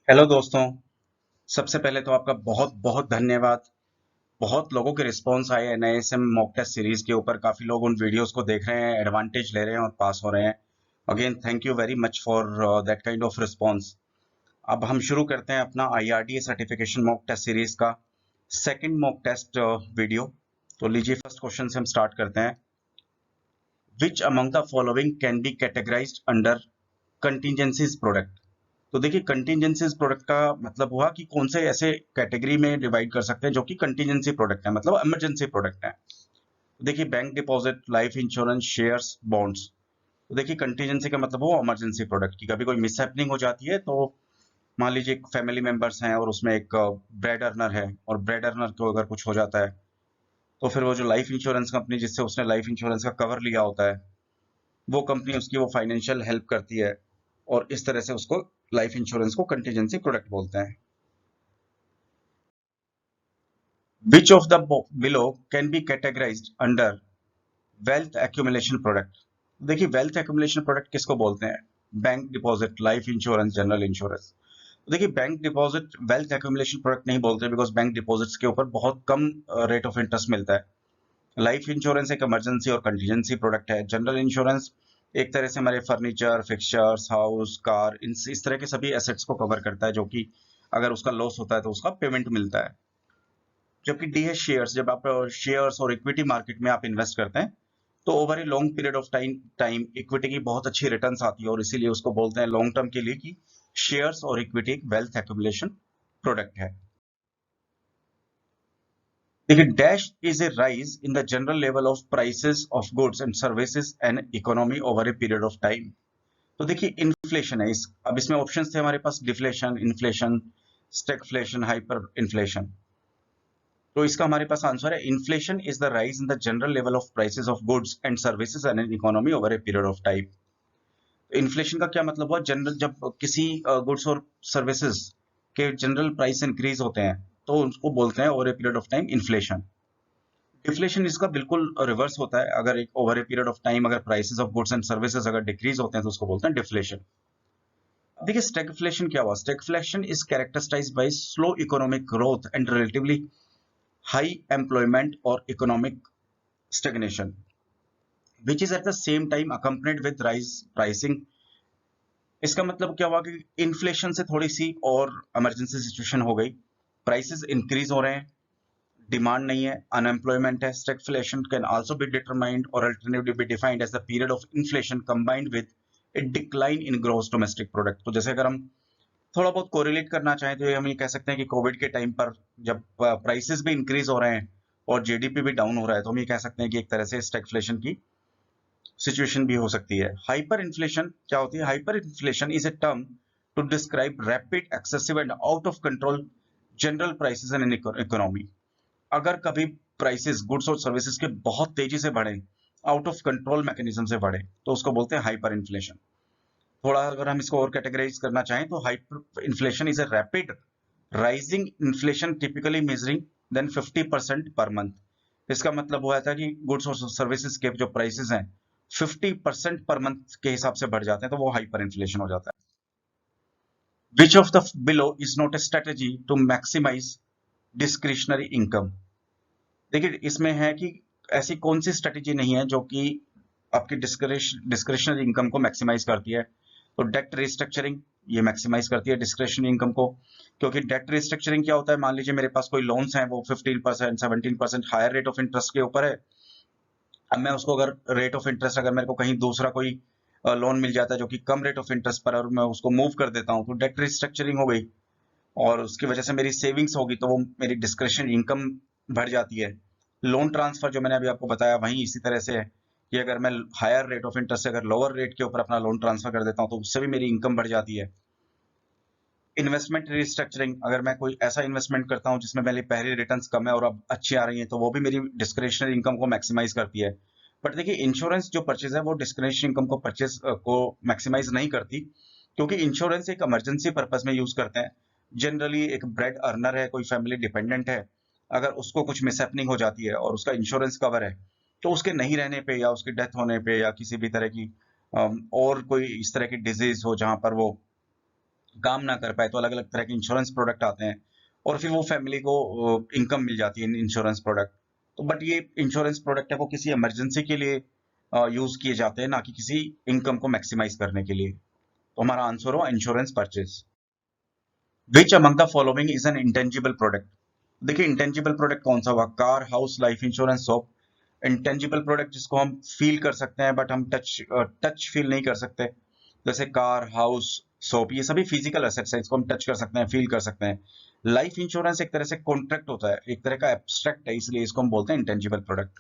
Hello दोस्तों। सबसे पहले तो आपका बहुत बहुत धन्यवाद। बहुत लोगों के रिस्पॉन्स आए हैं नए से मॉक टेस्ट सीरीज के ऊपर। काफी लोग उन वीडियोस को देख रहे हैं, एडवांटेज ले रहे हैं और पास हो रहे हैं। Again thank you very much for that kind of response. अब हम शुरू करते हैं अपना IRDA certification mock test series का सेकंड मॉक टेस्ट वीडियो। तो लीजिए, फर्स्ट क्वेश्चन से हम स्टार्ट करते हैं। Which among the following can be categorised under contingencies product. तो देखिए, कंटीजेंसीज प्रोडक्ट का मतलब हुआ कि कौन से ऐसे कैटेगरी में डिवाइड कर सकते हैं जो कि कंटीजेंसी प्रोडक्ट है, मतलब इमरजेंसी प्रोडक्ट है। तो देखिए, bank deposit, life insurance, shares, bonds. तो देखिए, कंटीजेंसी का मतलब वो इमरजेंसी प्रोडक्ट की कभी कोई मिस हैपनिंग हो जाती है, तो मान लीजिए एक फैमिली मेंबर्स हैं और उसमें एक ब्रेड अर्नर है, और ब्रेड अर्नर को अगर कुछ हो जाता है तो फिर वो जो लाइफ इंश्योरेंस कंपनी जिससे उसने लाइफ इंश्योरेंस का कवर लिया होता है, वो कंपनी उसकी वो फाइनेंशियल हेल्प करती है, और इस तरह से उसको लाइफ इंश्योरेंस को कंटीजेंसी प्रोडक्ट बोलते हैं। Which of the below can be categorized under wealth accumulation product? देखिए, वेल्थ एक्यूमुलेशन प्रोडक्ट किसको बोलते हैं? Bank deposit, life insurance, general insurance. तो देखिए, bank deposit wealth accumulation product नहीं बोलते, बिकॉज बैंक डिपॉजिट्स के ऊपर बहुत कम रेट ऑफ इंटरेस्ट मिलता है। लाइफ इंश्योरेंस एक इमरजेंसी और कंटीजेंसी प्रोडक्ट है। जनरल इंश्योरेंस एक तरह से हमारे फर्नीचर, फिक्सचर्स, हाउस, कार, इस तरह के सभी एसेट्स को कवर करता है, जो कि अगर उसका लॉस होता है तो उसका पेमेंट मिलता है। जबकि डी है शेयर्स। जब आप शेयर्स और इक्विटी मार्केट में आप इन्वेस्ट करते हैं तो over a long period of time equity की बहुत अच्छी रिटर्न्स आती है, और इसीलिए उसको बोलते हैं लॉन्ग टर्म के लिए कि शेयर्स और इक्विटी एक वेल्थ एक्यूमुलेशन प्रोडक्ट है। देखिए, dash is a rise in the general level of prices of goods and services and economy over a period of time. तो देखिए, इन्फ्लेशन है अब इसमें ऑप्शंस थे हमारे पास: deflation, inflation, stagflation, hyper inflation. तो इसका हमारे पास आंसर है inflation is the rise in the general level of prices of goods and services and an economy over a period of time. Inflation का क्या मतलब हुआ? जनरल जब किसी गुड्स और सर्विसेज के जनरल प्राइस इंक्रीज होते हैं तो उसको बोलते हैं over a period of time inflation. Deflation इसका बिल्कुल रिवर्स होता है। अगर एक over a period of time अगर prices of goods and services अगर डिक्रीज होते हैं तो उसको बोलते हैं डिफ्लेशन। देखिए, स्टैगफ्लेशन क्या हुआ? Stagflation is characterised by slow economic growth and relatively high employment or economic stagnation, which is at the same time accompanied with rise pricing। इसका मतलब क्या हुआ कि इन्फ्लेशन से थोड़ी सी और इमरजेंसी सिचुएशन हो गई, प्राइसेस इंक्रीज हो रहे हैं, डिमांड नहीं है, अनएम्प्लॉयमेंट है। Stagflation can also be determined और alternatively be defined as the period of inflation combined with a decline in gross domestic product. तो जैसे अगर हम थोड़ा बहुत कोरिलेट करना चाहें तो हम ये कह सकते हैं कि कोविड के टाइम पर जब प्राइसेस भी इंक्रीज हो रहे हैं और जीडीपी भी डाउन हो रहा है, तो हम ये कह सकते हैं कि एक तरह से स्टैगफ्लेशन की सिचुएशन भी हो सकती है। हाइपर इन्फ्लेशन क्या होती है? Hyper inflation is a term to describe rapid, excessive and out of control general prices in economy. अगर कभी प्राइसेस गुड्स और सर्विसेज के बहुत तेजी से बढ़े, आउट ऑफ कंट्रोल मैकेनिज्म से बढ़े, तो उसको बोलते हैं हाइपर इन्फ्लेशन। थोड़ा अगर हम इसको और कैटेगराइज करना चाहें तो hyper inflation is a rapid rising inflation typically measuring than 50% per month. इसका मतलब हुआ था कि गुड्स और सर्विसेज के जो प्राइसेस हैं 50% पर मंथ के हिसाब से बढ़ जाते हैं, तो वो हाइपर इन्फ्लेशन हो जाता है। Which of the below is not a strategy to maximise discretionary income. देखिए, इसमें है कि ऐसी कौन सी स्ट्रेटेजी नहीं है जो कि आपकी डिस्क्रिशनरी इनकम को मैक्सिमाइज करती है। तो डेट रिस्ट्रक्चरिंग ये मैक्सिमाइज करती है डिस्क्रिशनरी इनकम को, क्योंकि डेट रिस्ट्रक्चरिंग क्या होता है? मान लीजिए मेरे पास कोई लोन्स हैं, वो 15%, 17% हायर रेट ऑफ इंटरेस्ट के ऊपर है। अब मैं उसको अगर रेट ऑफ इंटरेस्ट, अगर मेरे को कहीं दूसरा कोई लोन मिल जाता है जो कि कम रेट ऑफ इंटरेस्ट पर, और मैं उसको मूव कर देता हूँ, तो डेट रिस्ट्रक्चरिंग हो गई, और उसकी वजह से मेरी सेविंग्स होगी, तो वो मेरी डिस्क्रिशनरी इनकम बढ़ जाती है। लोन ट्रांसफर जो मैंने अभी आपको बताया वहीं इसी तरह से है कि अगर मैं हायर रेट ऑफ इंटरेस्ट से अगर लोअर रेट के ऊपर अपना लोन ट्रांसफर कर देता हूँ तो उससे भी मेरी इनकम बढ़ जाती है। इन्वेस्टमेंट रिस्ट्रक्चरिंग, अगर मैं कोई ऐसा इन्वेस्टमेंट करता हूँ जिसमें मेरी पहली रिटर्न्स कम है और अब अच्छी आ रही है, तो वो भी मेरी डिस्क्रिशनरी इनकम को मैक्सिमाइज करती है। बट देखिए, इंश्योरेंस जो परचेज है वो डिस्क्रिशनरी इनकम को परचेज को मैक्सिमाइज नहीं करती, क्योंकि इंश्योरेंस एक इमरजेंसी पर्पज में यूज करते हैं। जनरली एक ब्रेड अर्नर है, कोई फैमिली डिपेंडेंट है, अगर उसको कुछ मिसहैपनिंग हो जाती है और उसका इंश्योरेंस कवर है, तो उसके नहीं रहने पे या उसकी डेथ होने पे या किसी भी तरह की और कोई इस तरह की डिजीज हो जहां पर वो काम ना कर पाए तो अलग अलग तरह के इंश्योरेंस प्रोडक्ट आते हैं और फिर वो फैमिली को इनकम मिल जाती है इन इंश्योरेंस प्रोडक्ट। तो बट ये इंश्योरेंस प्रोडक्ट है वो किसी इमरजेंसी के लिए यूज किए जाते हैं, ना कि किसी इनकम को मैक्सिमाइज करने के लिए। तो हमारा आंसर हुआ insurance purchase. Which among the following is an intangible product? देखिए इंटेंजिबल प्रोडक्ट कौन सा हुआ? Car, house, life insurance, shop. Intangible product जिसको हम फील कर सकते हैं बट हम टच फील नहीं कर सकते, जैसे कार, हाउस, शॉप, ये सभी फिजिकल एसेट्स है, इसको हम टच कर सकते हैं, फील कर सकते हैं। लाइफ इंश्योरेंस एक तरह से कॉन्ट्रैक्ट होता है, एक तरह का एब्स्ट्रैक्ट है, इसलिए इसको हम बोलते हैं intangible product.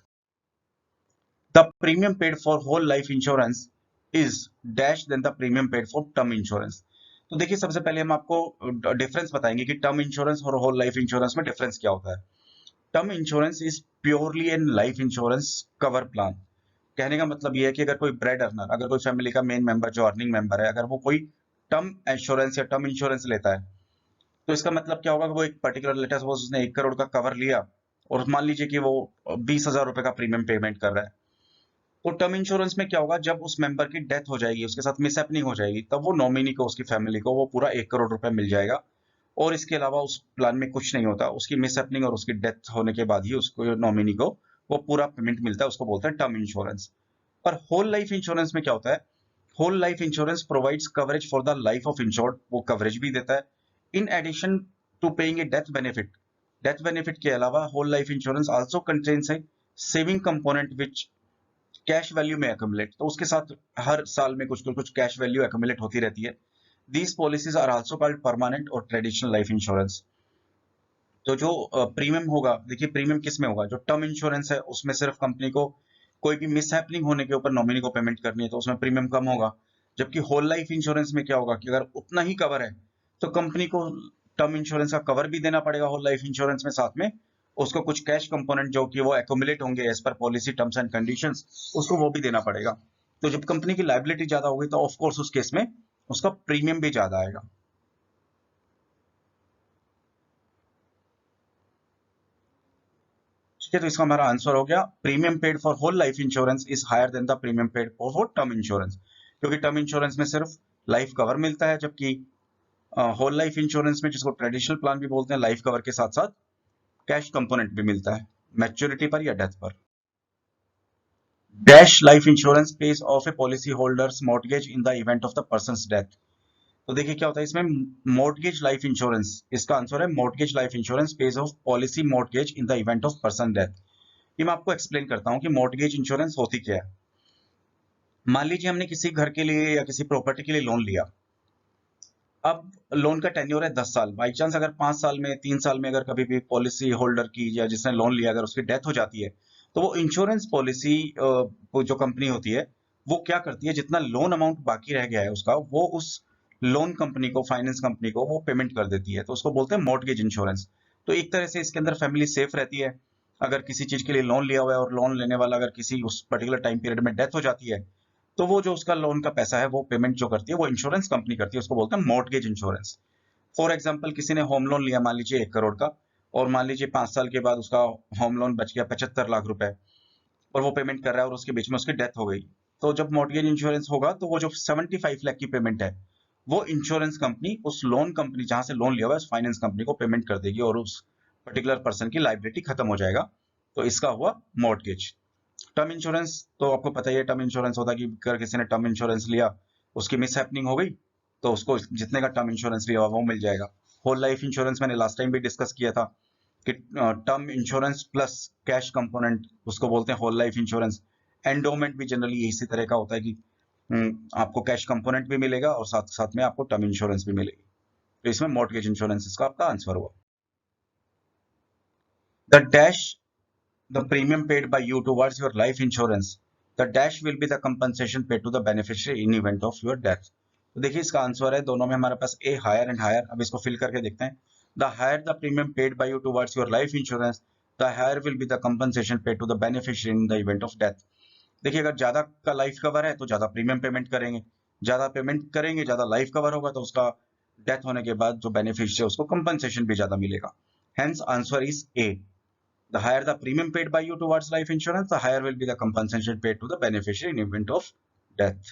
The premium paid for whole life insurance is dash than the premium paid for term insurance. तो देखिए सबसे पहले हम आपको डिफरेंस बताएंगे कि टर्म इंश्योरेंस और होल लाइफ इंश्योरेंस में डिफरेंस क्या होता है। Term insurance is purely an life insurance cover plan. कहने का मतलब ये है कि अगर कोई ब्रेड अर्नर, अगर कोई फैमिली का मेन मेंबर जो अर्निंग मेंबर है, अगर वो कोई टर्म इंश्योरेंस या टर्म इंश्योरेंस लेता है, तो इसका मतलब क्या होगा कि वो एक पर्टिकुलर, लेटर सपोज उसने 1 करोड़ का कवर लिया और मान लीजिए कि वो 20,000 रुपए का प्रीमियम पेमेंट कर रहा है। तो टर्म इंश्योरेंस में क्या होगा, जब उस मेंबर की डेथ हो जाएगी, उसके साथ मिसहैपनिंग हो जाएगी, तब वो नॉमिनी को, उसकी फैमिली को वो पूरा 1 करोड़ रुपए मिल जाएगा। और इसके अलावा उस प्लान में कुछ नहीं होता, उसकी मिसहैपनिंग और उसकी डेथ होने के बाद ही उसको, नॉमिनी को, वो पूरा पेमेंट मिलता है, उसको बोलते हैं टर्म इंश्योरेंस। पर होल लाइफ इंश्योरेंस में क्या होता है? Whole life insurance provides coverage for the life of insured, वो कवरेज भी देता है in addition to paying a death benefit. Death benefit के अलावा whole life insurance also contains a saving component which cash value में accumulate, तो उसके साथ हर साल में कुछ ना कुछ कैश वैल्यू एक्यूमुलेट होती रहती है। These policies are also called permanent और ट्रेडिशनल लाइफ इंश्योरेंस। तो जो प्रीमियम होगा, देखिए प्रीमियम किस में होगा, जो टर्म इंश्योरेंस है उसमें सिर्फ कंपनी को कोई भी मिसहैपनिंग होने के ऊपर नॉमिनी को पेमेंट करनी है, तो उसमें प्रीमियम कम होगा। जबकि होल लाइफ इंश्योरेंस में क्या होगा कि अगर उतना ही कवर है तो कंपनी को टर्म इंश्योरेंस का कवर भी देना पड़ेगा होल लाइफ इंश्योरेंस में, साथ में उसको कुछ कैश कंपोनेंट जो कि वो एक्यूमुलेट होंगे as per policy terms and conditions, उसको वो भी देना पड़ेगा। तो जब कंपनी की लायबिलिटी ज्यादा होगी तो ऑफ कोर्स उस केस में उसका प्रीमियम भी ज्यादा आएगा। ठीक है, तो इसका हमारा आंसर हो गया, premium paid for whole life insurance is higher than the premium paid for term insurance. क्योंकि टर्म इंश्योरेंस में सिर्फ लाइफ कवर मिलता है, जबकि होल लाइफ इंश्योरेंस में, जिसको ट्रेडिशनल प्लान भी बोलते हैं, लाइफ कवर के साथ साथ कैश कंपोनेंट भी मिलता है मैच्योरिटी पर या डेथ पर। Dash life insurance page of A policy holders mortgage in the event of the persons death. तो देखिए क्या होता है इसमें, मॉर्टगेज लाइफ इंश्योरेंस, इसका आंसर है mortgage life insurance page of policy mortgage in the event of person death. ये मैं आपको एक्सप्लेन करता हूँ कि मॉर्टगेज इंश्योरेंस होती क्या है। मान लीजिए हमने किसी घर के लिए या किसी प्रॉपर्टी के लिए लोन लिया। अब लोन का टेन्योर है 10 साल। बाई चांस अगर 5 साल में, 3 साल में अगर कभी भी पॉलिसी होल्डर की या जिसने लोन लिया अगर उसकी डेथ हो जाती है, तो वो इंश्योरेंस पॉलिसी जो कंपनी होती है वो क्या करती है, जितना लोन अमाउंट बाकी रह गया है उसका, वो उस लोन कंपनी को, फाइनेंस कंपनी को वो पेमेंट कर देती है। तो उसको बोलते हैं मॉर्टगेज इंश्योरेंस। तो एक तरह से इसके अंदर फैमिली सेफ रहती है। अगर किसी चीज के लिए लोन लिया हुआ है और लोन लेने वाला अगर किसी उस पर्टिकुलर टाइम पीरियड में डेथ हो जाती है, तो वो जो उसका लोन का पैसा है वो पेमेंट जो करती है वो इंश्योरेंस कंपनी करती है, उसको बोलते हैं मॉर्टगेज इंश्योरेंस। फॉर एग्जाम्पल किसी ने होम लोन लिया मान लीजिए 1 करोड़ का, और मान लीजिए 5 साल के बाद उसका होम लोन बच गया 75 लाख रुपए, और वो पेमेंट कर रहा है और उसके बीच में उसकी डेथ हो गई। तो जब मॉर्टगेज इंश्योरेंस होगा तो वो जो 75 लाख की पेमेंट है वो इंश्योरेंस कंपनी उस लोन कंपनी जहां से लोन लिया हुआ है उस फाइनेंस कंपनी को पेमेंट कर देगी और उस पर्टिकुलर पर्सन की लाइबिलिटी खत्म हो जाएगा। तो इसका हुआ मॉर्टगेज। टर्म इंश्योरेंस तो आपको पता ही है, टर्म इंश्योरेंस होता है कि अगर किसी ने टर्म इंश्योरेंस लिया, उसकी मिस हैपनिंग हो गई, तो उसको जितने का टर्म इंश्योरेंस लिया हुआ वो मिल जाएगा। होल लाइफ इंश्योरेंस मैंने लास्ट टाइम भी डिस्कस किया था कि term insurance plus cash component, उसको बोलते हैं होल लाइफ इंश्योरेंस। एंडोमेंट भी जनरली इसी तरह का होता है कि आपको कैश कंपोनेंट भी मिलेगा और साथ साथ में आपको टर्म इंश्योरेंस भी मिलेगी। तो इसमें मॉर्टगेज इंश्योरेंस इसका आपका आंसर हुआ। The dash the premium paid by you towards your life insurance, the dash will be the compensation paid to the beneficiary in event of your death। तो देखिए इसका आंसर है, दोनों में हमारे पास ए हायर एंड हायर। अब इसको फिल करके देखते हैं। The higher the premium paid by you towards your life insurance, the higher will be the compensation paid to the beneficiary in the event of death. देखिए अगर ज्यादा का life cover है तो ज्यादा प्रीमियम पेमेंट करेंगे, ज्यादा पेमेंट करेंगे, ज्यादा लाइफ कवर होगा तो उसका डेथ होने के बाद जो बेनिफिशियरी है उसको कंपनसेशन भी ज्यादा मिलेगा। Hence answer is a. The higher the premium paid by you towards life insurance, the higher will be the compensation paid to the beneficiary in event of death.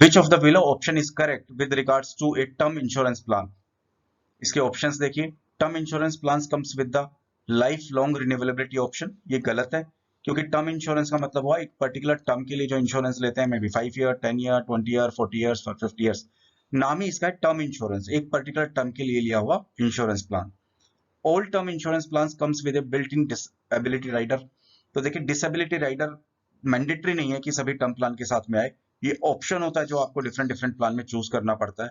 Which of the below option is correct with regards to a term insurance plan? इसके options देखिए, term insurance plan comes with the life long renewability option, ये गलत है, क्योंकि term insurance का मतलब हुआ एक पर्टिकुलर टर्म के लिए जो इंश्योरेंस लेते हैं, maybe 5 year, 10 year, 20 year, 40 years, 50 years. नाम ही इसका है टर्म इंश्योरेंस, एक पर्टिकुलर टर्म के लिए लिया हुआ insurance plan. All term insurance plan comes with a built in disability rider. तो देखिए, डिसेबिलिटी राइडर मैंडेटरी नहीं है कि सभी टर्म प्लान के साथ में आए, ये ऑप्शन होता है जो आपको डिफरेंट डिफरेंट प्लान में चूज करना पड़ता है।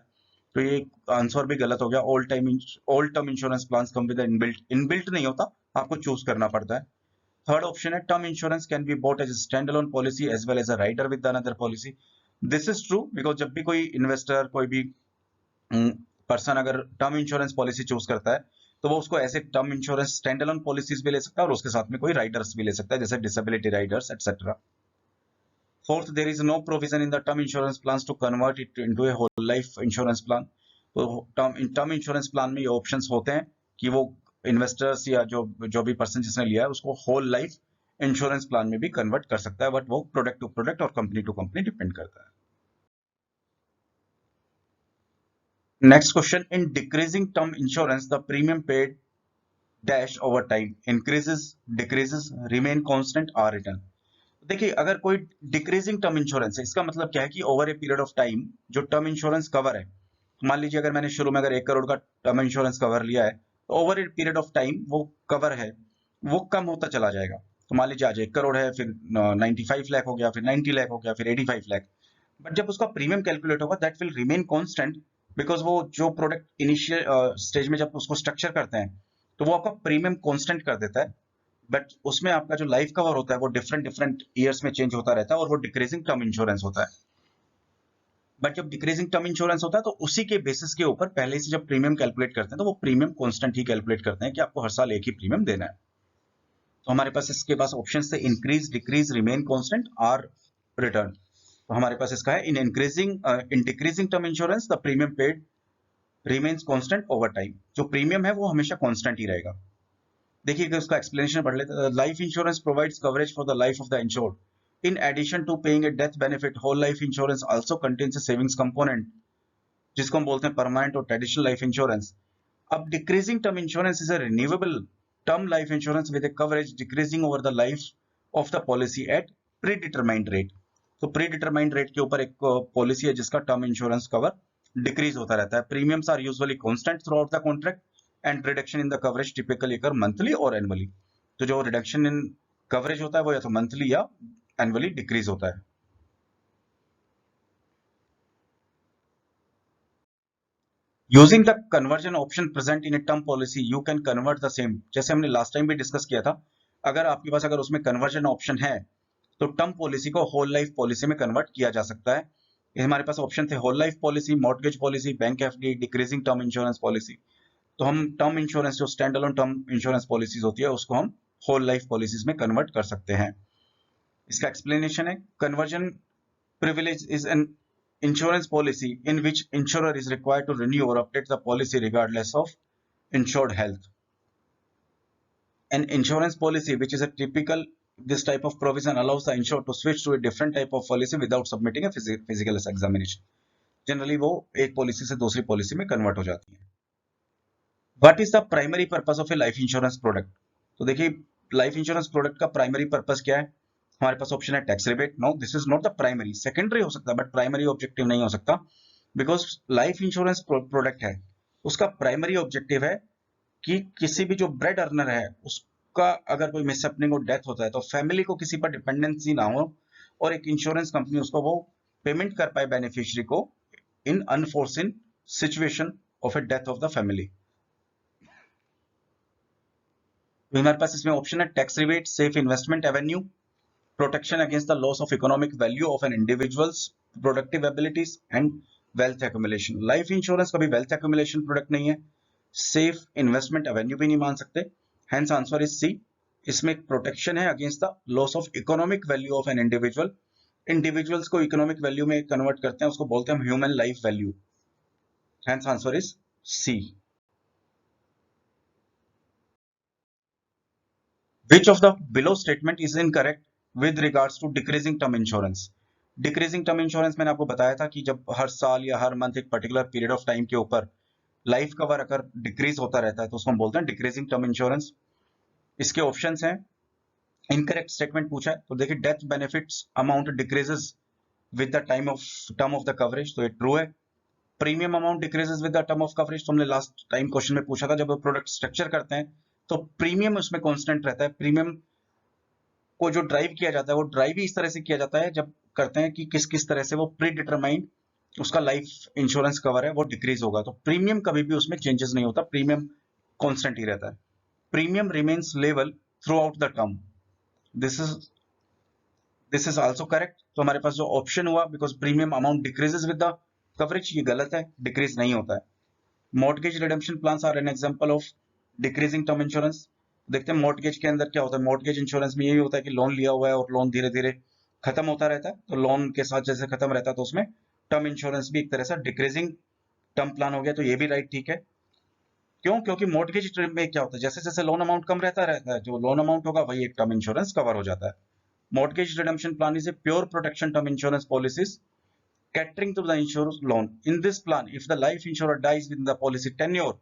तो ये आंसर भी गलत हो गया। All term insurance plan come with inbuilt, inbuilt नहीं होता, आपको चूज करना पड़ता है। थर्ड ऑप्शन है term insurance can be bought as stand alone policy as well as a rider with another policy. This is true, because जब भी कोई इन्वेस्टर, कोई भी पर्सन अगर टर्म इंश्योरेंस पॉलिसी चूज करता है, तो वो उसको ऐसे term insurance stand alone policies भी ले सकता है और उसके साथ में कोई राइडर्स भी ले सकता है, जैसे disability Riders etcetera. Fourth, there is no provision in the term insurance plans to convert it into a whole life insurance plan. तो टर्म इंश्योरेंस प्लान में ये ऑप्शंस होते हैं कि वो इन्वेस्टर्स या जो भी पर्सन जिसने लिया है उसको होल लाइफ इंश्योरेंस प्लान में भी कन्वर्ट कर सकता है, बट वो प्रोडक्ट टू प्रोडक्ट और कंपनी टू कंपनी डिपेंड करता है। Next question, in decreasing term insurance the premium paid dash over time increases, decreases, remain constant or return. देखिए, अगर कोई डिक्रीजिंग टर्म इंश्योरेंस है, इसका मतलब क्या है कि over a period of time जो टर्म इंश्योरेंस कवर है, मान लीजिए अगर मैंने शुरू में अगर 1 करोड़ का टर्म इंश्योरेंस कवर लिया है, तो over a period of time वो कवर है, वो कम होता चला जाएगा। तो मान लीजिए आज 1 करोड़ है, फिर 95 लाख हो गया, फिर 90 लाख हो गया, फिर 85 लाख। बट जब उसका प्रीमियम कैलकुलेट होगा, that will remain constant, because वो जो प्रोडक्ट इनिशियल स्टेज में जब उसको स्ट्रक्चर करते हैं, तो वो आपका प्रीमियम कांस्टेंट कर देता है। बट उसमें आपका जो लाइफ कवर होता है वो डिफरेंट डिफरेंट ईयर्स में चेंज होता रहता है, और वो डिक्रीजिंग टर्म इंश्योरेंस होता है। बट जब डिक्रीजिंग टर्म इंश्योरेंस होता है, तो उसी के बेसिस के ऊपर पहले से जब प्रीमियम कैलकुलेट करते हैं, तो वो प्रीमियम कांस्टेंट ही कैलकुलेट करते हैं कि आपको हर साल एक ही प्रीमियम देना है। तो हमारे पास इसके पास ऑप्शन थे इंक्रीज, डिक्रीज, रिमेन कांस्टेंट और रिटर्न। तो हमारे पास इसका है इन decreasing term insurance the premium paid remains constant over time. जो प्रीमियम है वो हमेशा कांस्टेंट ही रहेगा। देखिए, अगर उसका एक्सप्लेनेशन पढ़ लेते हैं, life insurance provides coverage for the life of the insured. In addition to paying a death benefit, whole life insurance also contains a savings component, जिसको हम बोलते हैं परमानेंट और ट्रेडिशनल लाइफ इंश्योरेंस। अब decreasing term insurance is a renewable term life insurance with a coverage decreasing over the life of the policy at predetermined rate. तो predetermined rate के ऊपर एक पॉलिसी है जिसका term insurance cover decrease होता रहता है। Premiums are usually constant throughout the contract and reduction in the coverage typically occur monthly और एनुअली। तो जो रिडक्शन इन कवरेज होता है वो या तो मंथली या एनुअली डिक्रीज होता है। Using the conversion option present in a term policy you can convert the same, जैसे हमने लास्ट टाइम भी डिस्कस किया था। अगर आपके पास अगर उसमें कन्वर्जन ऑप्शन है, तो टर्म पॉलिसी को होल लाइफ पॉलिसी में कन्वर्ट किया जा सकता है। ये हमारे पास ऑप्शन थे whole life policy, mortgage policy, bank FD, decreasing term insurance policy. तो हम टर्म इंश्योरेंस जो stand alone term insurance policies होती है उसको हम होल लाइफ पॉलिसीज में कन्वर्ट कर सकते हैं। इसका एक्सप्लेनेशन है, conversion privilege is an insurance policy in which insurer is required to renew or update the policy regardless of insured health. An insurance policy which is a typical, this type of provision allows the insured to switch to a different type of policy without submitting a physical examination. Generally वो एक policy से दूसरी policy में convert हो जाती है। What is the primary purpose of a life insurance product? तो देखिए, लाइफ इंश्योरेंस प्रोडक्ट का प्राइमरी पर्पस क्या है? हमारे पास ऑप्शन है tax rebate. No, this is not the primary, secondary हो सकता है बट प्राइमरी ऑब्जेक्टिव नहीं हो सकता, बिकॉज लाइफ इंश्योरेंस प्रोडक्ट है, उसका प्राइमरी ऑब्जेक्टिव है कि किसी भी जो ब्रेड अर्नर है उसका अगर कोई मिसहैपनिंग और डेथ होता है, तो फैमिली को किसी पर डिपेंडेंसी ना हो, और एक इंश्योरेंस कंपनी उसको वो पेमेंट कर पाए बेनिफिशियरी को in unforeseen situation of a death of the family. तो हमारे पास इसमें ऑप्शन है tax rebate, safe investment avenue, protection against the loss of economic value of an individual's productive abilities and wealth accumulation। Life insurance कभी wealth accumulation product नहीं है, safe investment Avenue भी नहीं मान सकते, हेंस आंसर इज सी। इसमें protection है against the loss of economic value of an individual. Individuals को इकोनॉमिक वैल्यू में कन्वर्ट करते हैं, उसको बोलते हैं human life value, hence answer is C. Which of the below statement is incorrect with regards to decreasing term insurance? Decreasing term insurance मैंने आपको बताया था कि जब हर साल या हर मंथ एक पर्टिकुलर पीरियड ऑफ टाइम के ऊपर लाइफ कवर अगर डिक्रीज होता रहता है तो उसको हम बोलते हैं डिक्रीजिंग टर्म इंश्योरेंस। इसके ऑप्शंस हैं, इनकरेक्ट स्टेटमेंट पूछा है तो देखिए death benefits amount decreases with the term of the coverage, तो ये ट्रू है। Premium amount decreases with the term of coverage, तो हमने लास्ट टाइम क्वेश्चन में पूछा था जब प्रोडक्ट स्ट्रक्चर करते हैं तो प्रीमियम उसमें कांस्टेंट रहता है। प्रीमियम को जो ड्राइव किया जाता है वो ड्राइव ही इस तरह से किया जाता है जब करते हैं कि किस किस तरह से वो प्री डिटरमाइंड उसका लाइफ इंश्योरेंस कवर है वो डिक्रीज होगा, तो प्रीमियम कभी भी उसमें चेंजेस नहीं होता, प्रीमियम कांस्टेंट ही रहता है। Premium remains level throughout the term, this is also correct. तो हमारे पास जो ऑप्शन हुआ because premium amount decreases with the coverage, ये गलत है, डिक्रीज नहीं होता है। Mortgage redemption plans are an example of decreasing term insurance. देखते हैं मॉर्टगेज के अंदर क्या होता है। मॉर्टगेज इंश्योरेंस में यही होता है कि लोन लिया हुआ है और लोन धीरे धीरे खत्म होता रहता है, तो लोन के साथ जैसे खत्म रहता है तो उसमें टर्म इंश्योरेंस भी एक तरह से डिक्रीजिंग टर्म प्लान हो गया, तो ये भी राइट ठीक है। क्यों? क्योंकि मॉर्टगेज में क्या होता है जैसे जैसे लोन अमाउंट कम रहता है, जो लोन अमाउंट होगा वही एक टर्म इंश्योरेंस कवर हो जाता है। Mortgage redemption plan is a pure protection term insurance policies catering to the insurer's loan. In this plan, if the life insurer dies within the policy tenure,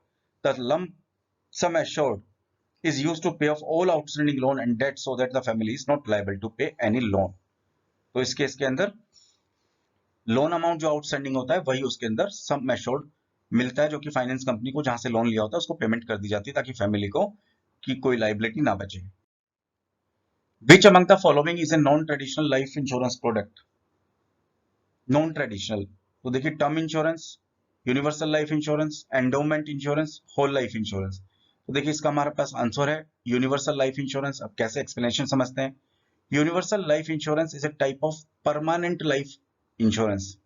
the lump sum assured is used to pay off all outstanding loan and debt so that the family is not liable to pay any loan. तो इस case के अंदर loan amount जो outstanding होता है वही उसके अंदर सम एश्योर्ड मिलता है, जो कि फाइनेंस कंपनी को जहां से लोन लिया होता है उसको पेमेंट कर दी जाती है ताकि फैमिली को की कोई लाइबिलिटी ना बचे। Which among the following is a non-traditional life insurance product? Non traditional, तो देखिए term insurance, universal life insurance, endowment insurance, whole life insurance. तो देखिए इसका हमारे पास आंसर है यूनिवर्सल लाइफ इंश्योरेंस। अब कैसे एक्सप्लेनेशन समझते हैं। Universal life insurance is a type of permanent life insurance.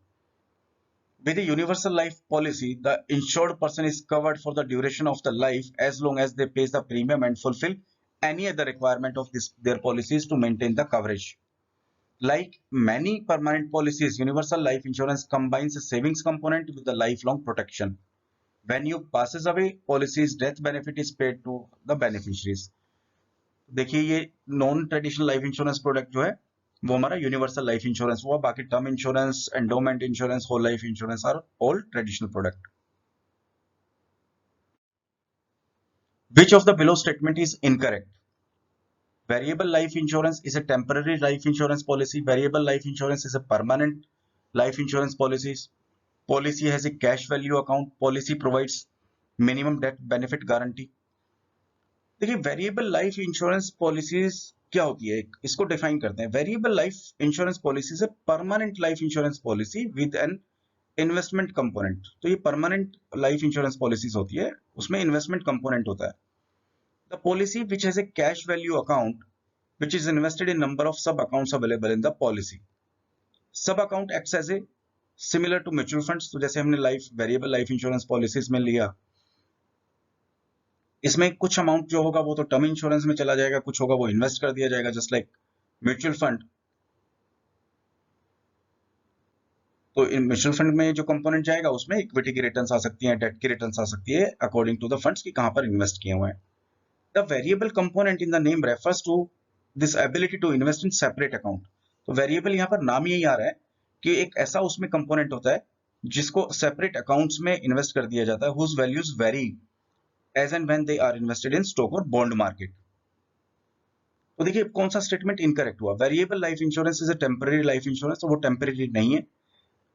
With a universal life policy, the insured person is covered for the duration of the life as long as they pay the premium and fulfill any other requirement of their policies to maintain the coverage. Like many permanent policies, universal life insurance combines a savings component with the lifelong protection. When you passes away, policy's death benefit is paid to the beneficiaries. देखिए ये non traditional life insurance product जो है वो हमारा universal life insurance हुआ, बाकी term insurance, endowment insurance, whole life insurance are all traditional product. Which of the below statement is incorrect? Variable life insurance is a temporary life insurance policy. Variable life insurance is a permanent life insurance policies. Policy has a cash value account. Policy provides minimum death benefit guarantee. देखिए variable life insurance policies क्या होती है, इसको define करते हैं। Variable life insurance policy से permanent life insurance policy with an investment component. तो ये परमानेंट लाइफ इंश्योरेंस पॉलिसीज होती है, उसमें इन्वेस्टमेंट कंपोनेंट होता है। The policy which has a cash value account which is invested in number of sub accounts available in the policy. Sub account acts as a similar to mutual funds. तो जैसे हमने life variable life insurance policies में लिया, इसमें कुछ amount जो होगा वो तो टर्म इंश्योरेंस में चला जाएगा, कुछ होगा वो इन्वेस्ट कर दिया जाएगा जस्ट लाइक म्यूचुअल फंड। तो इन म्यूचुअल फंड में जो कंपोनेंट जाएगा उसमें इक्विटी की रिटर्न्स आ सकती हैं, डेट की रिटर्न्स आ सकती है अकॉर्डिंग टू द फंड्स की कहां पर इन्वेस्ट किए हुए हैं। The variable component in the name refers to this ability to invest in separate account. तो वेरिएबल यहाँ पर नाम यही आ रहा है कि एक ऐसा उसमें कंपोनेंट होता है जिसको सेपरेट अकाउंट्स में इन्वेस्ट कर दिया जाता है, whose values vary as and when they are invested in stock और बॉन्ड मार्केट। तो देखिए कौन सा स्टेटमेंट इनकरेक्ट हुआ। Variable life insurance is a temporary life insurance, तो वो टेम्पररी नहीं है।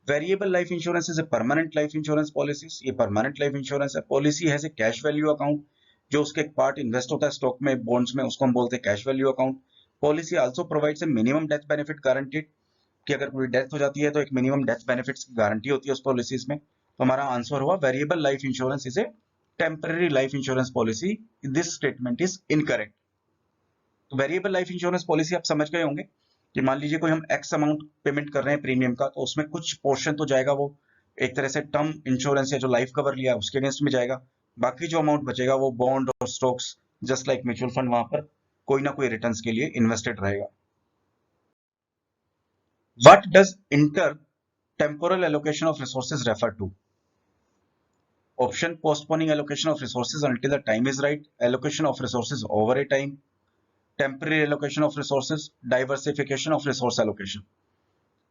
Variable life insurance is a permanent life insurance policies, ये परमानेंट लाइफ इंश्योरेंस है। Policy has a cash value account, जो उसके एक पार्ट इन्वेस्ट होता है स्टॉक में, बॉन्ड्स में, उसको हम बोलते हैं cash value account. Policy also provides a minimum death benefit guaranteed, कि अगर पूरी डेथ हो जाती है तो एक मिनिमम डेथ बेनिफिट्स की गारंटी होती है उस पॉलिसीज में। तो हमारा आंसर हुआ variable life insurance is A temporary life insurance policy, this statement is incorrect. तो वेरिएबल लाइफ इंश्योरेंस पॉलिसी आप समझ गए होंगे कि मान लीजिए कोई हम एक्स अमाउंट पेमेंट कर रहे हैं प्रीमियम का, तो उसमें कुछ पोर्शन तो जाएगा वो एक तरह से टर्म इंश्योरेंस या जो लाइफ कवर लिया है उसके अगेंस्ट में जाएगा, बाकी जो अमाउंट बचेगा वो बॉन्ड और stocks just like mutual fund वहां पर कोई ना कोई रिटर्न्स के लिए इन्वेस्टेड रहेगा। What does inter-temporal allocation of resources refer to? Option: postponing allocation of resources until the time is right, allocation of resources over a time, temporary allocation of resources, diversification of resource allocation.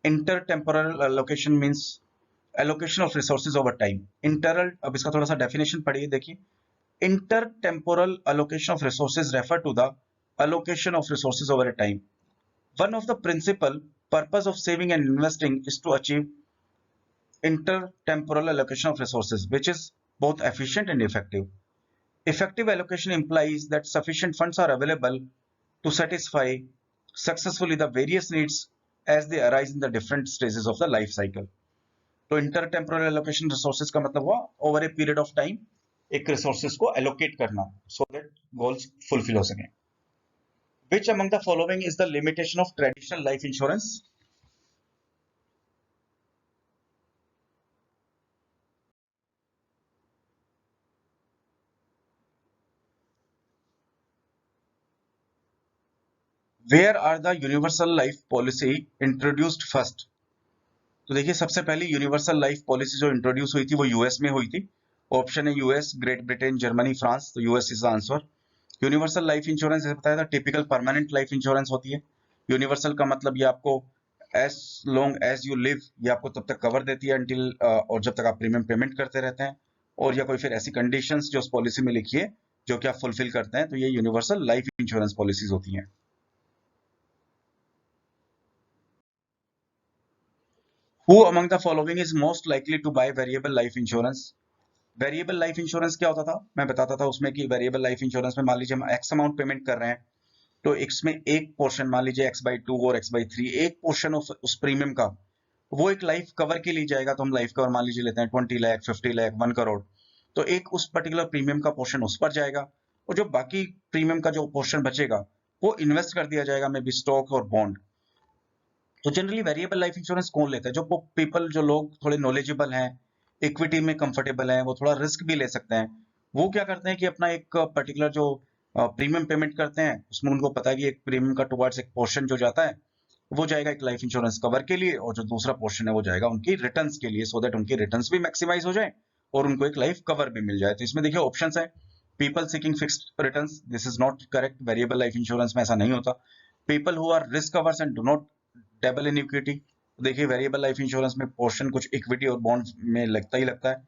Intertemporal allocation means allocation of resources over time. इंटरल, अब इसका थोड़ा सा definition पढ़िए, देखिए। Intertemporal allocation of resources refer to the allocation of resources over a time. One of the principal purpose of saving and investing is to achieve intertemporal allocation of resources, which is both efficient and effective. Effective allocation implies that sufficient funds are available to satisfy successfully the various needs as they arise in the different stages of the life cycle. तो intertemporal allocation resources का मतलब हुआ over a period of time एक resources को allocate करना so that goals fulfill हो सकें. Which among the following is the limitation of traditional life insurance? Where are the universal life policy introduced first? तो देखिए सबसे पहली यूनिवर्सल लाइफ पॉलिसी जो इंट्रोड्यूस हुई थी वो यूएस में हुई थी। ऑप्शन है US, Great Britain, Germany, France. तो US is the answer. Universal life insurance जैसे बताया था टिपिकल परमानेंट लाइफ इंश्योरेंस होती है। यूनिवर्सल का मतलब ये आपको as long as you live, ये आपको तब तक कवर देती है अंटिल और जब तक आप प्रीमियम पेमेंट करते रहते हैं, और या कोई फिर ऐसी कंडीशंस जो उस पॉलिसी में लिखी है जो कि आप फुलफिल करते हैं, तो ये यूनिवर्सल लाइफ इंश्योरेंस पॉलिसीज होती हैं। Who among the following is most likely to buy variable life insurance? Variable life insurance क्या होता था, मैं बताता था उसमें कि वेरिएबल लाइफ इंश्योरेंस में मान लीजिए हम एक्स अमाउंट पेमेंट कर रहे हैं, तो इसमें एक पोर्शन मान लीजिए x/2 और x/3, एक पोर्शन उस प्रीमियम का वो एक लाइफ कवर के लिए जाएगा। तो हम लाइफ कवर मान लीजिए लेते हैं 20 लाख, 50 लाख, 1 करोड़, तो एक उस पर्टिकुलर प्रीमियम का पोर्शन उस पर जाएगा, और जो बाकी प्रीमियम का जो पोर्शन बचेगा वो इन्वेस्ट कर दिया जाएगा मे बी स्टॉक और बॉन्ड। तो जनरली वेरिएबल लाइफ इंश्योरेंस कौन लेता है? जो पीपल, जो लोग थोड़े नॉलेजेबल हैं, इक्विटी में कंफर्टेबल हैं, वो थोड़ा रिस्क भी ले सकते हैं, वो क्या करते हैं कि अपना एक पर्टिकुलर जो प्रीमियम पेमेंट करते हैं उसमें उनको पता है कि एक प्रीमियम का टुवर्ड्स एक पोर्शन जो जाता है वो जाएगा एक लाइफ इंश्योरेंस कवर के लिए, और जो दूसरा पोर्शन है वो जाएगा उनकी रिटर्न्स के लिए, सो दैट उनकी रिटर्न्स भी मैक्सिमाइज हो जाए और उनको एक लाइफ कवर भी मिल जाए। तो इसमें देखिए ऑप्शंस है, people seeking fixed returns, this is not correct. Variable life insurance में ऐसा नहीं होता। People who are risk averse and do not dabble in equity, देखिए वेरिएबल लाइफ इंश्योरेंस में पोर्शन कुछ इक्विटी और बॉन्ड में लगता ही लगता है।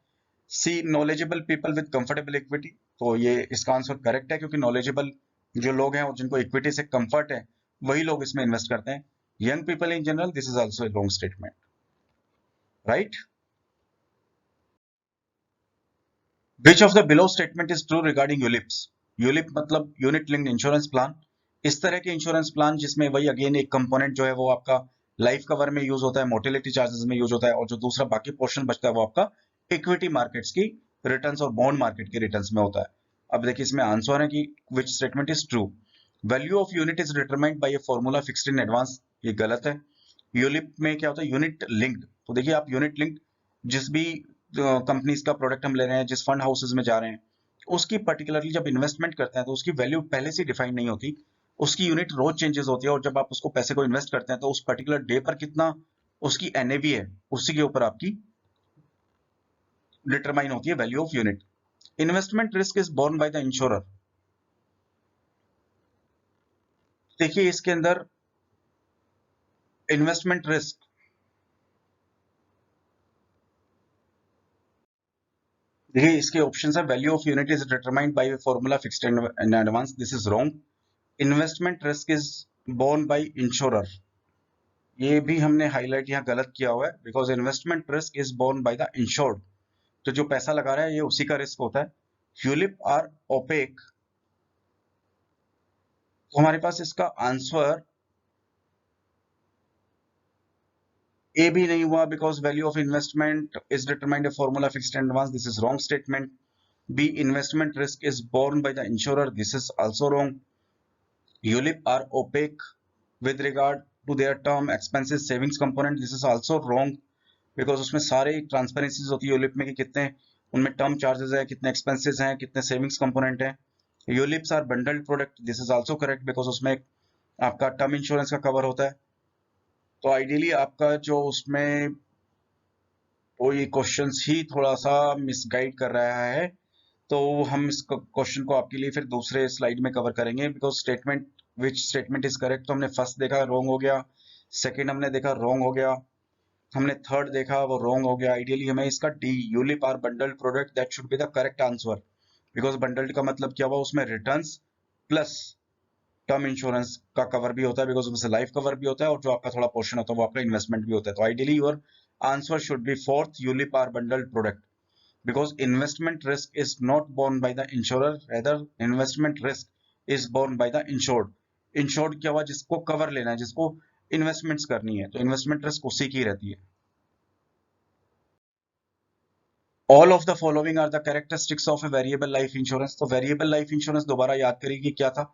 C knowledgeable people with comfortable equity, तो ये इसका आंसर करेक्ट है, क्योंकि नॉलेजेबल जो लोग हैं और जिनको इक्विटी से कंफर्ट है वही लोग इसमें इन्वेस्ट करते हैं। Young people in general, this is also a wrong statement, right. Which of the below statement is true regarding ULIPs? ULIP मतलब यूनिट लिंक्ड इंश्योरेंस प्लान। इस तरह के इंश्योरेंस प्लान जिसमें वही अगेन एक कंपोनेंट जो है वो आपका लाइफ कवर में यूज होता है, मोर्टेलिटी चार्जेस में यूज होता है, और जो दूसरा बाकी पोर्शन बचता है वो आपका इक्विटी मार्केट्स की रिटर्न्स और बॉन्ड मार्केट की रिटर्न्स में होता है। अब देखिए इसमें आंसर है कि which statement is true. Value of unit is determined bye A formula fixed in advance, ये गलत है। यूलिप में क्या होता है? Unit linked. तो देखिए आप यूनिट लिंक्ड जिस भी कंपनीज का प्रोडक्ट हम ले रहे हैं, जिस फंड हाउसेज में जा रहे हैं, उसकी पर्टिकुलरली जब इन्वेस्टमेंट करते हैं तो उसकी वैल्यू पहले से डिफाइन नहीं होती, उसकी यूनिट रोज चेंजेस होती है, और जब आप उसको पैसे को इन्वेस्ट करते हैं तो उस पर्टिकुलर डे पर कितना उसकी एनएवी है उसी के ऊपर आपकी डिटरमाइन होती है value of unit. Investment risk is borne by the insurer, देखिए इसके अंदर इन्वेस्टमेंट रिस्क, देखिए इसके ऑप्शन है value of unit is determined by formula fixed in advance, this is wrong. Investment risk is borne by insurer, ये भी हमने highlight यहाँ गलत किया हुआ है, because investment risk is borne by the insured, तो जो पैसा लगा रहा है ये उसी का रिस्क होता है। यूलिप आर ओपेक, तो हमारे पास इसका आंसर ए भी नहीं हुआ, because value of investment is determined a formula fixed in advance, this is wrong statement. B investment risk is borne by the insurer, this is also wrong. ULIP are opaque with regard to their term expenses savings component, this is also wrong, because उसमें सारे ट्रांसपेरेंसीज होती है ULIP में कि कितने उनमें term charges है, कितने एक्सपेंसेस हैं, कितने सेविंग्स कंपोनेंट है। ULIPs are bundled product, this is also correct, because उसमें आपका टर्म इंश्योरेंस का कवर होता है। तो आइडियली आपका जो उसमें कोई क्वेश्चंस ही थोड़ा सा मिसगाइड कर रहा है, तो हम इस क्वेश्चन को आपके लिए फिर दूसरे स्लाइड में कवर करेंगे, because statement which statement is correct, तो हमने फर्स्ट देखा रॉन्ग हो गया, सेकंड हमने देखा रॉन्ग हो गया, हमने थर्ड देखा वो रॉन्ग हो गया। आइडियली हमें इसका D ULIP are bundled product that should be the correct answer, because bundled का मतलब क्या हुआ, उसमें रिटर्न्स प्लस टर्म इंश्योरेंस का कवर भी होता है, बिकॉज उसमें लाइफ कवर भी होता है और जो आपका थोड़ा पोर्शन होता है वो आपका इन्वेस्टमेंट भी होता है। तो ideally your answer should be fourth ULIP are bundled product, because investment risk is not borne by the insurer, rather investment risk is borne by the insured. insured क्या हुआ, जिसको कवर लेना है, जिसको इन्वेस्टमेंट्स करनी है, तो इन्वेस्टमेंट रिस्क उसी की रहती है। All of the following are the characteristics of a variable life insurance. तो वेरिएबल लाइफ इंश्योरेंस दोबारा याद करिए क्या था।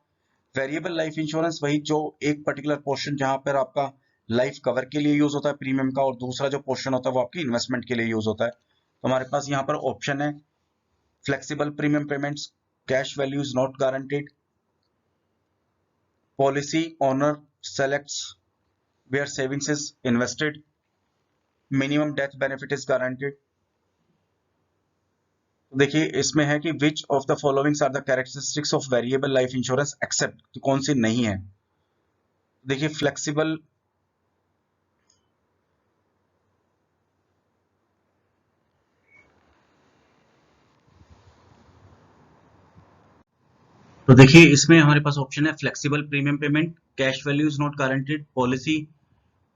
वेरिएबल लाइफ इंश्योरेंस वही जो एक पर्टिकुलर पोर्शन जहां पर आपका लाइफ कवर के लिए यूज होता है प्रीमियम का, और दूसरा जो पोर्शन होता है वो आपकी इन्वेस्टमेंट के लिए यूज होता है। तो हमारे पास यहाँ पर ऑप्शन है flexible premium payments, cash value is not guaranteed, policy owner selects where savings is invested, minimum death benefit is guaranteed। तो देखिए इसमें है कि which of the following are the characteristics of variable life insurance except, तो कौन सी नहीं है। देखिए फ्लेक्सिबल, तो देखिए इसमें हमारे पास ऑप्शन है flexible premium payment, cash value is not guaranteed, policy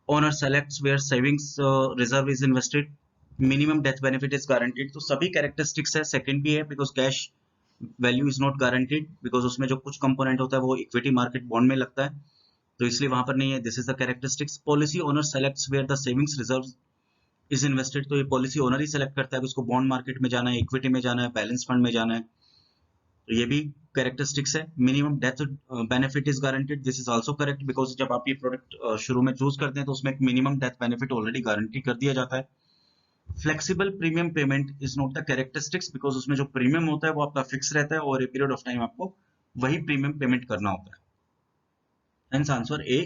owner selects where savings reserve is invested, minimum death benefit is guaranteed. तो सभी कैरेक्टरिस्टिक्स है। सेकंड भी है because cash value is not guaranteed, because उसमें जो कुछ component होता है वो इक्विटी मार्केट बॉन्ड में लगता है, तो इसलिए वहां पर नहीं है। This is the characteristics. Policy owner selects where the savings reserve is invested, तो ये पॉलिसी ओनर ही सेलेक्ट करता है कि उसको बॉन्ड मार्केट में जाना है, इक्विटी में जाना है, बैलेंस फंड में जाना है, तो ये भी कैरेक्टरिस्टिक्स है। Minimum death benefit is guaranteed, this is also correct, because जब आप ये प्रोडक्ट शुरू में चूज करते हैं तो उसमें एक minimum death benefit already guarantee कर दिया जाता है। Flexible premium payment is not the characteristics, because उसमें जो प्रीमियम होता है वो आपका फिक्स रहता है और ए पीरियड ऑफ टाइम आपको वही प्रीमियम पेमेंट करना होता है। Hence answer A,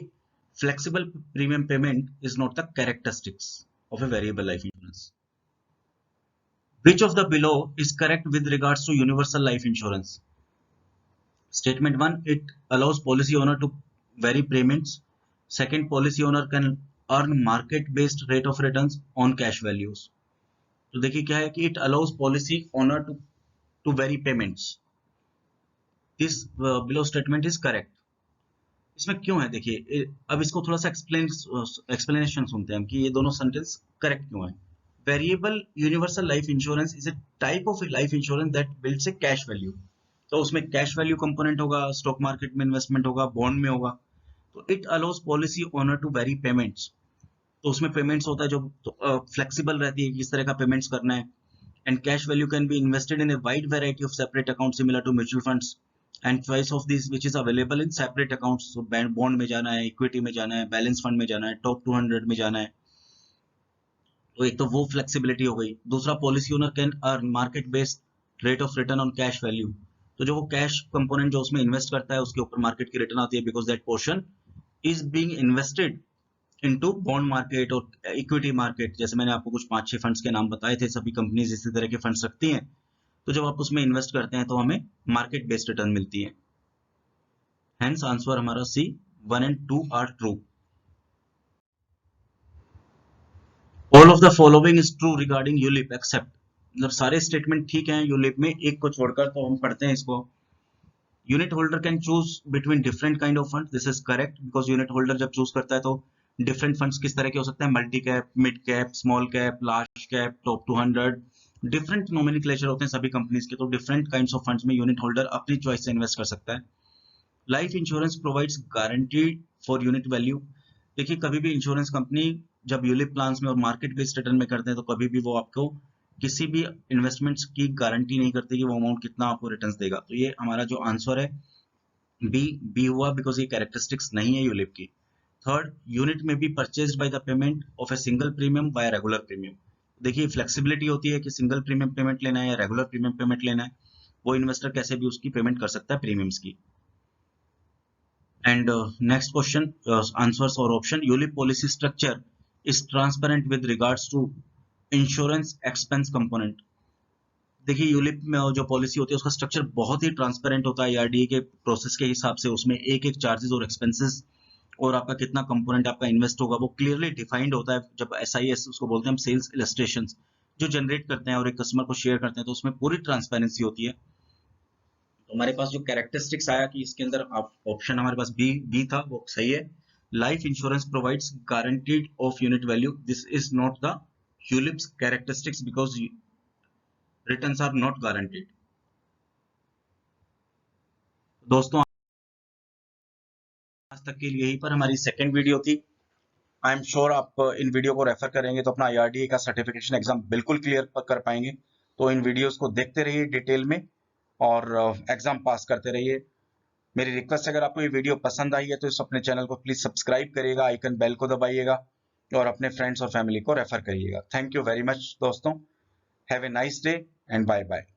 flexible premium payment is not the characteristics of a variable life insurance. Which of the below is correct with regards to universal life insurance? Statement 1, it allows policy owner to vary payments. Second, policy owner can earn market based rate of returns on cash values. तो देखिए क्या है कि it allows policy owner to vary payments. This below statement is correct. इसमें क्यों है देखिए, अब इसको थोड़ा सा एक्सप्लेनेशन सुनते हैं हम कि ये दोनों सेंटेंस करेक्ट क्यों है। Variable universal life insurance is a type of life insurance that builds a cash value, तो उसमें कैश वैल्यू कंपोनेंट होगा, स्टॉक मार्केट में इन्वेस्टमेंट होगा, बॉन्ड में होगा। तो it allows policy owner to vary payments, तो उसमें पेमेंट्स होता है जो फ्लेक्सिबल रहती है, किस तरह का पेमेंट्स करना है। And cash value can be invested in a wide variety of separate account similar to mutual funds and twice of this which is available in separate accounts. Bond में जाना है, इक्विटी में जाना है, बैलेंस फंड में जाना है, top 200 में जाना है। तो एक तो वो फ्लेक्सिबिलिटी हो गई। दूसरा, policy owner can earn market based rate of return on cash value, तो जो वो कैश कंपोनेंट जो उसमें इन्वेस्ट करता है उसके ऊपर मार्केट की रिटर्न आती है, because that portion is being invested into bond market और इक्विटी मार्केट। जैसे मैंने आपको कुछ 5-6 फंड्स के नाम बताए थे, सभी कंपनीज इसी तरह के फंड्स रखती हैं, तो जब आप उसमें इन्वेस्ट करते हैं तो हमें मार्केट बेस्ड रिटर्न मिलती है। हेंस आंसर हमारा C 1 and 2 are true. All of the following is true regarding ULIP except, मतलब सारे स्टेटमेंट ठीक हैं यूलिप में, एक को छोड़कर। तो हम पढ़ते हैं इसको। Unit holder can choose between different kind of fund, this is correct, because unit holder जब चूज करता है तो डिफरेंट फंड्स किस तरह के हो सकते हैं, multi cap, mid cap, small cap, large cap, top 200, different nomenclature होते हैं सभी कंपनीज के, तो डिफरेंट काइंड्स ऑफ फंड्स में यूनिट होल्डर अपनी चॉइस से इन्वेस्ट कर सकता है। Life insurance provides guarantee for unit value, देखिए कभी भी इंश्योरेंस कंपनी जब यूलिप प्लान्स में और मार्केट बेस्ड रिटर्न में करते हैं तो कभी भी वो आपको किसी भी इन्वेस्टमेंट्स की गारंटी नहीं करते कि वो अमाउंट कितना आपको रिटर्न्स देगा। तो ये हमारा जो आंसर है बी हुआ, बिकॉज ये कैरेक्टरिस्टिक्स नहीं है यूलिप की। Third, unit may be purchased by the payment of a single premium by regular premium, देखिए फ्लेक्सिबिलिटी होती है कि सिंगल प्रीमियम पेमेंट लेना है या रेगुलर प्रीमियम पेमेंट लेना है, वो इन्वेस्टर कैसे भी उसकी पेमेंट कर सकता है प्रीमियम्स की। And next question, answers or option, ULIP policy structure is transparent with regards to insurance expense component। देखिए यूलिप में जो पॉलिसी होती है उसका स्ट्रक्चर बहुत ही ट्रांसपेरेंट होता है, ईआरडीए के प्रोसेस के हिसाब से उसमें एक एक चार्जेस और एक्सपेंसेस और आपका कितना कंपोनेंट आपका इन्वेस्ट होगा वो क्लियरली डिफाइंड होता है। जब SIS उसको बोलते हैं हम, सेल्स इलस्ट्रेशंस जो जनरेट करते हैं और एक कस्टमर को शेयर करते हैं, तो उसमें पूरी ट्रांसपेरेंसी होती है। तो हमारे पास जो कैरेक्टरिस्टिक्स आया कि इसके अंदर आप ऑप्शन हमारे पास बी था, वो सही है। Life insurance provides guaranteed of unit value, this is not the ULIPs characteristics because returns are not guaranteed. दोस्तों आज तक के लिए यहीं पर हमारी सेकंड वीडियो थी। आई एम श्योर आप इन वीडियो को रेफर करेंगे तो अपना IRDA का सर्टिफिकेशन एग्जाम बिल्कुल क्लियर कर पाएंगे। तो इन वीडियोस को देखते रहिए डिटेल में और एग्जाम पास करते रहिए। मेरी रिक्वेस्ट है, अगर आपको ये वीडियो पसंद आई है तो इस अपने चैनल को प्लीज सब्सक्राइब करिएगा, आइकन बेल को दबाइएगा और अपने फ्रेंड्स और फैमिली को रेफर करिएगा। थैंक यू वेरी मच दोस्तों, have a nice day and bye bye.